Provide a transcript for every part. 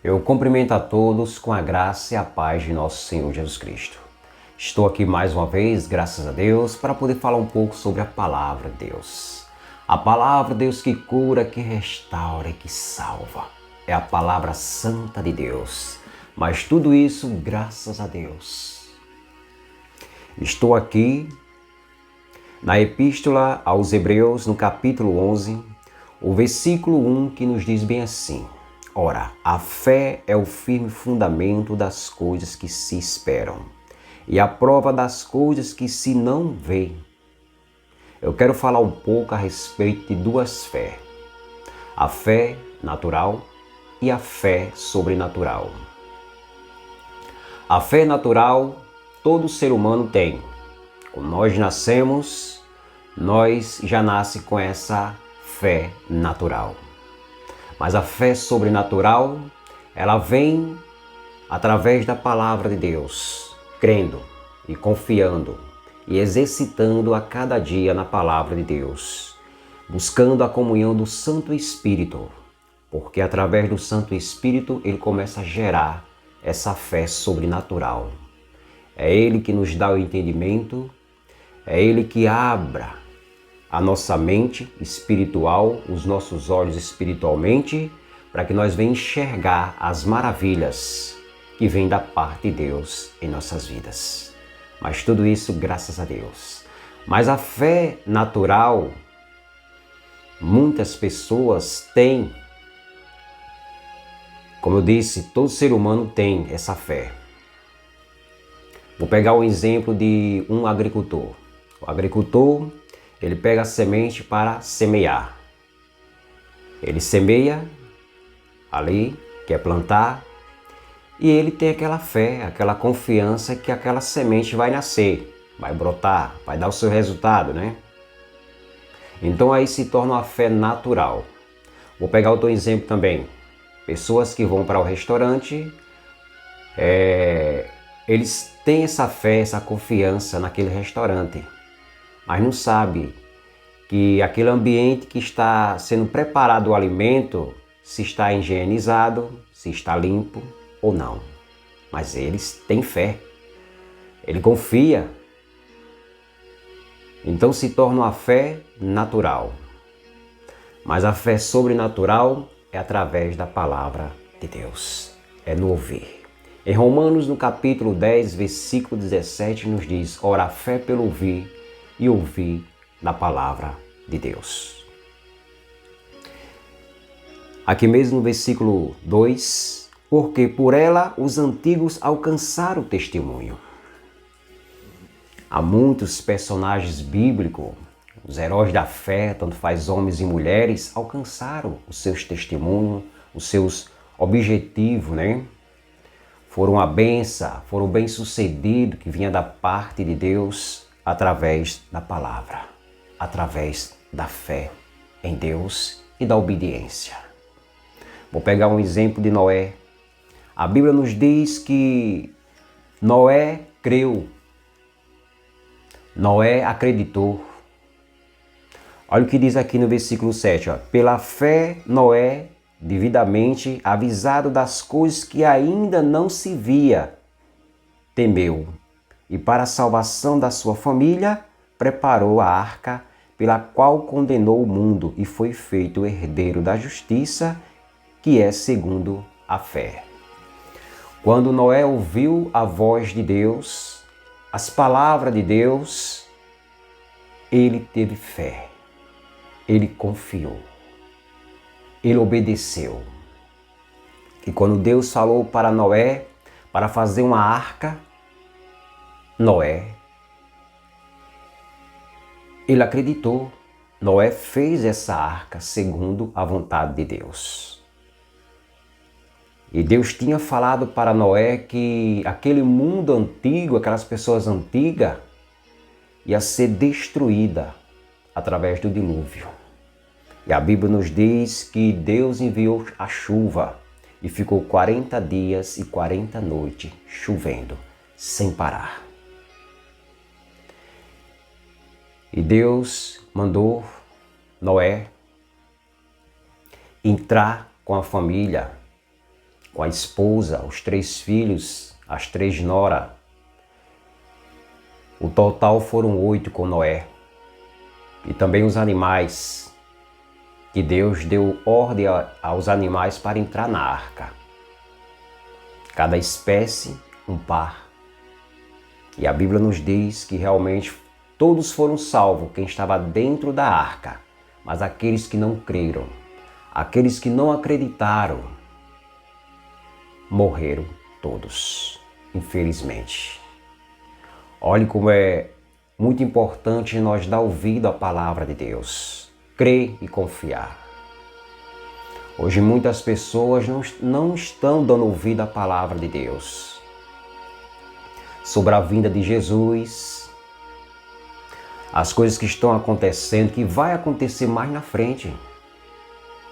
Eu cumprimento a todos com a graça e a paz de nosso Senhor Jesus Cristo. Estou aqui mais uma vez, graças a Deus, para poder falar um pouco sobre a Palavra de Deus. A Palavra de Deus que cura, que restaura e que salva. É a Palavra Santa de Deus. Mas tudo isso graças a Deus. Estou aqui na Epístola aos Hebreus, no capítulo 11, o versículo 1, que nos diz bem assim: Ora, a fé é o firme fundamento das coisas que se esperam e a prova das coisas que se não veem. Eu quero falar um pouco a respeito de duas fés: a fé natural e a fé sobrenatural. A fé natural todo ser humano tem. Quando nós nascemos, nós já nasce com essa fé natural. Mas a fé sobrenatural, ela vem através da palavra de Deus, crendo e confiando e exercitando a cada dia na palavra de Deus, buscando a comunhão do Santo Espírito, porque através do Santo Espírito ele começa a gerar essa fé sobrenatural. É Ele que nos dá o entendimento, é Ele que abra a nossa mente espiritual, os nossos olhos espiritualmente, para que nós venhamos enxergar as maravilhas que vêm da parte de Deus em nossas vidas. Mas tudo isso graças a Deus. Mas a fé natural, muitas pessoas têm. Como eu disse, todo ser humano tem essa fé. Vou pegar o exemplo de um agricultor. O agricultor, ele pega a semente para semear. Ele semeia ali, quer plantar, e ele tem aquela fé, aquela confiança que aquela semente vai nascer, vai brotar, vai dar o seu resultado, né? Então aí se torna uma fé natural. Vou pegar outro exemplo também. Pessoas que vão para o restaurante, eles têm essa fé, essa confiança naquele restaurante, mas não sabem que aquele ambiente que está sendo preparado o alimento, se está higienizado, se está limpo ou não. Mas eles têm fé, ele confia. Então se torna uma fé natural. Mas a fé sobrenatural é através da palavra de Deus, é no ouvir. Em Romanos, no capítulo 10, versículo 17, nos diz: Ora, a fé pelo ouvir e ouvir da palavra de Deus. Aqui mesmo no versículo 2, porque por ela os antigos alcançaram o testemunho. Há muitos personagens bíblicos, os heróis da fé, tanto faz homens e mulheres, alcançaram os seus testemunhos, os seus objetivos, né? Foram a benção, foram bem-sucedidos, que vinha da parte de Deus através da palavra, através da fé em Deus e da obediência. Vou pegar um exemplo de Noé. A Bíblia nos diz que Noé creu, Noé acreditou. Olha o que diz aqui no versículo 7. Ó. Pela fé, Noé, devidamente avisado das coisas que ainda não se via, temeu, e para a salvação da sua família, preparou a arca, pela qual condenou o mundo e foi feito herdeiro da justiça, que é segundo a fé. Quando Noé ouviu a voz de Deus, as palavras de Deus, ele teve fé, ele confiou, ele obedeceu. E quando Deus falou para Noé para fazer uma arca, Noé, ele acreditou. Noé fez essa arca segundo a vontade de Deus. E Deus tinha falado para Noé que aquele mundo antigo, aquelas pessoas antigas, ia ser destruída através do dilúvio. E a Bíblia nos diz que Deus enviou a chuva e ficou 40 dias e 40 noites chovendo, sem parar. E Deus mandou Noé entrar com a família com a esposa, os 3 filhos, as 3 noras. O total foram 8 com Noé. E também os animais, que Deus deu ordem aos animais para entrar na arca. Cada espécie, um par. E a Bíblia nos diz que realmente todos foram salvos, quem estava dentro da arca. Mas aqueles que não creram, aqueles que não acreditaram, morreram todos, infelizmente. Olhe como é muito importante nós dar ouvido à palavra de Deus, crer e confiar. Hoje muitas pessoas não estão dando ouvido à palavra de Deus sobre a vinda de Jesus, as coisas que estão acontecendo, que vai acontecer mais na frente.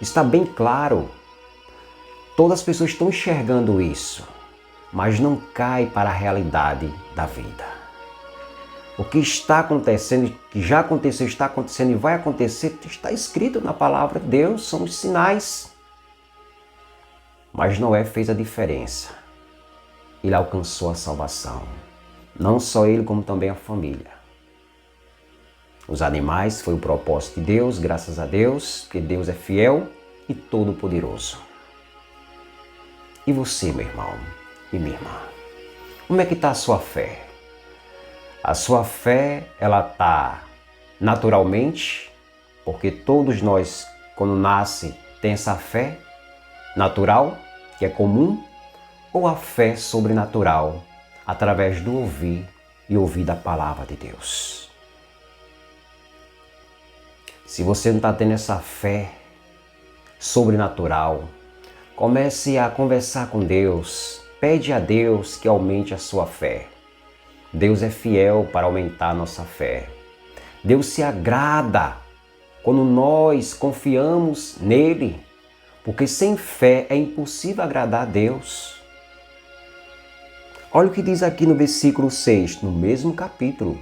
Está bem claro. Todas as pessoas estão enxergando isso, mas não cai para a realidade da vida. O que está acontecendo, que já aconteceu, está acontecendo e vai acontecer, está escrito na palavra de Deus, são os sinais. Mas Noé fez a diferença. Ele alcançou a salvação. Não só ele, como também a família. Os animais foi o propósito de Deus, graças a Deus, porque Deus é fiel e todo-poderoso. E você, meu irmão e minha irmã? Como é que está a sua fé? A sua fé, ela está naturalmente, porque todos nós, quando nasce, tem essa fé natural, que é comum, ou a fé sobrenatural, através do ouvir e ouvir da palavra de Deus. Se você não está tendo essa fé sobrenatural, comece a conversar com Deus, pede a Deus que aumente a sua fé. Deus é fiel para aumentar a nossa fé. Deus se agrada quando nós confiamos nele, porque sem fé é impossível agradar a Deus. Olha o que diz aqui no versículo 6, no mesmo capítulo.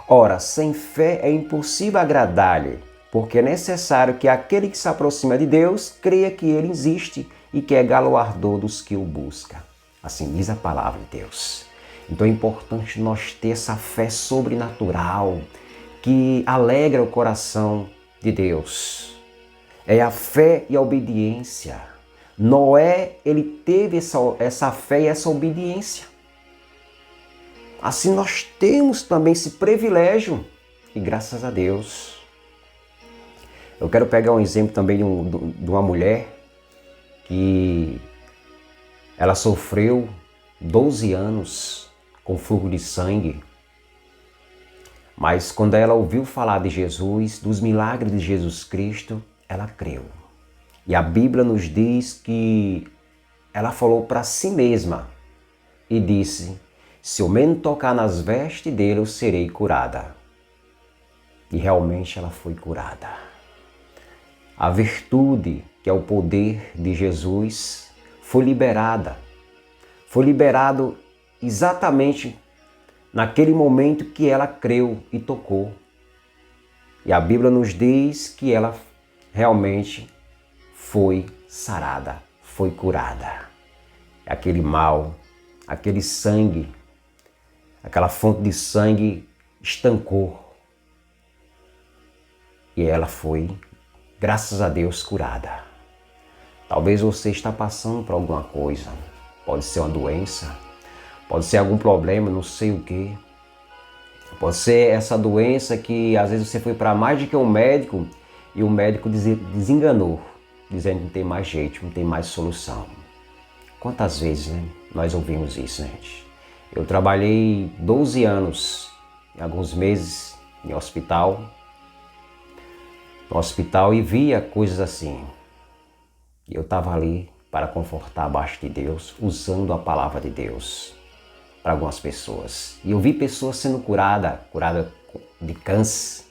Ora, sem fé é impossível agradar-lhe, porque é necessário que aquele que se aproxima de Deus creia que ele existe e que é galardoador dos que o buscam. Assim diz a palavra de Deus. Então é importante nós ter essa fé sobrenatural que alegra o coração de Deus. É a fé e a obediência. Noé, ele teve essa fé e essa obediência. Assim nós temos também esse privilégio e graças a Deus. Eu quero pegar um exemplo também de uma mulher que ela sofreu 12 anos com fluxo de sangue. Mas quando ela ouviu falar de Jesus, dos milagres de Jesus Cristo, ela creu. E a Bíblia nos diz que ela falou para si mesma e disse: se eu menos tocar nas vestes dele, eu serei curada. E realmente ela foi curada. A virtude, que é o poder de Jesus, foi liberada. Foi liberado exatamente naquele momento que ela creu e tocou. E a Bíblia nos diz que ela realmente foi sarada, foi curada. Aquele mal, aquele sangue, aquela fonte de sangue estancou. E ela foi, graças a Deus, curada. Talvez você está passando por alguma coisa. Pode ser uma doença, pode ser algum problema, não sei o quê. Pode ser essa doença que às vezes você foi para mais do que um médico e o médico desenganou, dizendo que não tem mais jeito, não tem mais solução. Quantas vezes, né, nós ouvimos isso, gente? Eu trabalhei 12 anos, alguns meses, no hospital e via coisas assim. E eu estava ali para confortar abaixo de Deus, usando a palavra de Deus para algumas pessoas. E eu vi pessoas sendo curadas de câncer,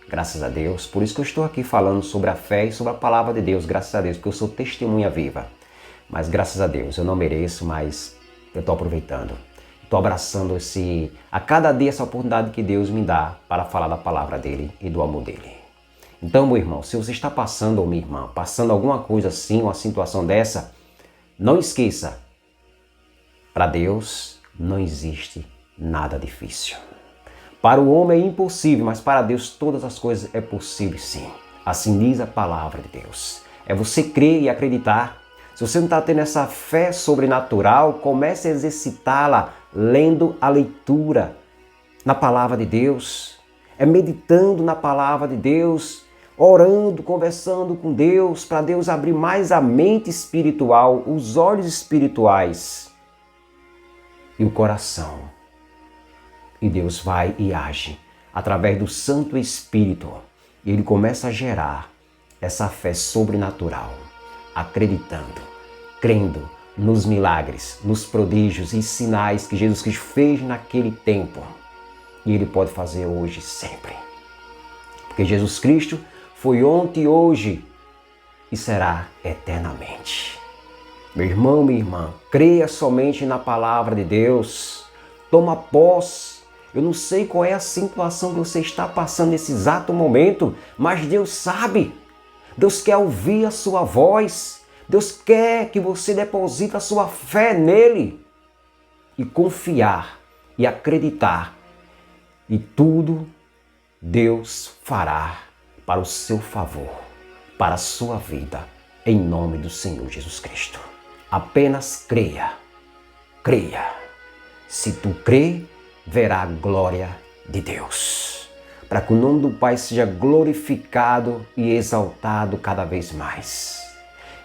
graças a Deus. Por isso que eu estou aqui falando sobre a fé e sobre a palavra de Deus, graças a Deus, porque eu sou testemunha viva. Mas graças a Deus, eu não mereço, mas eu estou aproveitando. Estou abraçando a cada dia essa oportunidade que Deus me dá para falar da palavra dele e do amor dele. Então, meu irmão, se você está passando, ou minha irmã, passando alguma coisa assim, uma situação dessa, Não esqueça, para Deus não existe nada difícil. Para o homem é impossível, mas para Deus todas as coisas é possível sim. Assim diz a palavra de Deus. É você crer e acreditar. Se você não está tendo essa fé sobrenatural, comece a exercitá-la lendo a leitura na palavra de Deus. É meditando na palavra de Deus, orando, conversando com Deus, para Deus abrir mais a mente espiritual, os olhos espirituais e o coração. E Deus vai e age através do Santo Espírito. E Ele começa a gerar essa fé sobrenatural, acreditando, crendo nos milagres, nos prodígios e sinais que Jesus Cristo fez naquele tempo. E Ele pode fazer hoje sempre. Porque Jesus Cristo foi ontem, hoje e será eternamente. Meu irmão, minha irmã, creia somente na palavra de Deus. Toma posse. Eu não sei qual é a situação que você está passando nesse exato momento, mas Deus sabe. Deus quer ouvir a sua voz. Deus quer que você deposite a sua fé nele e confiar e acreditar. E tudo Deus fará para o seu favor, para a sua vida, em nome do Senhor Jesus Cristo. Apenas creia, creia. Se tu crê, verá a glória de Deus, para que o nome do Pai seja glorificado e exaltado cada vez mais.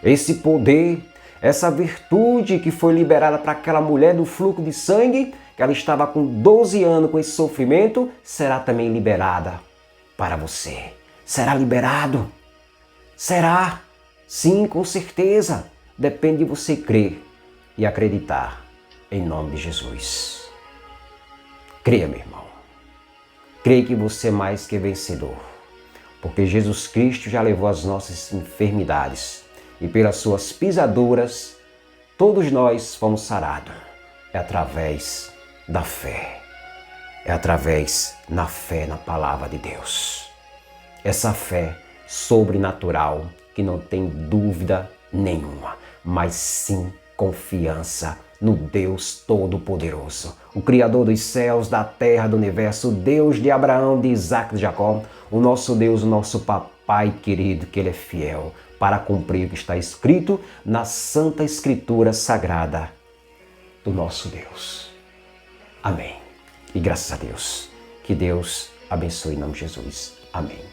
Esse poder, essa virtude que foi liberada para aquela mulher do fluxo de sangue, que ela estava com 12 anos com esse sofrimento, será também liberada para você. Será liberado? Será? Sim, com certeza. Depende de você crer e acreditar em nome de Jesus. Creia, meu irmão. Creia que você é mais que vencedor, porque Jesus Cristo já levou as nossas enfermidades e pelas suas pisaduras todos nós fomos sarados. É através da fé. É através da fé na palavra de Deus. Essa fé sobrenatural que não tem dúvida nenhuma, mas sim confiança no Deus Todo-Poderoso, o Criador dos céus, da terra, do universo, o Deus de Abraão, de Isaac e de Jacó, o nosso Deus, o nosso Papai querido, que Ele é fiel para cumprir o que está escrito na Santa Escritura Sagrada do nosso Deus. Amém. E graças a Deus. Que Deus abençoe em nome de Jesus. Amém.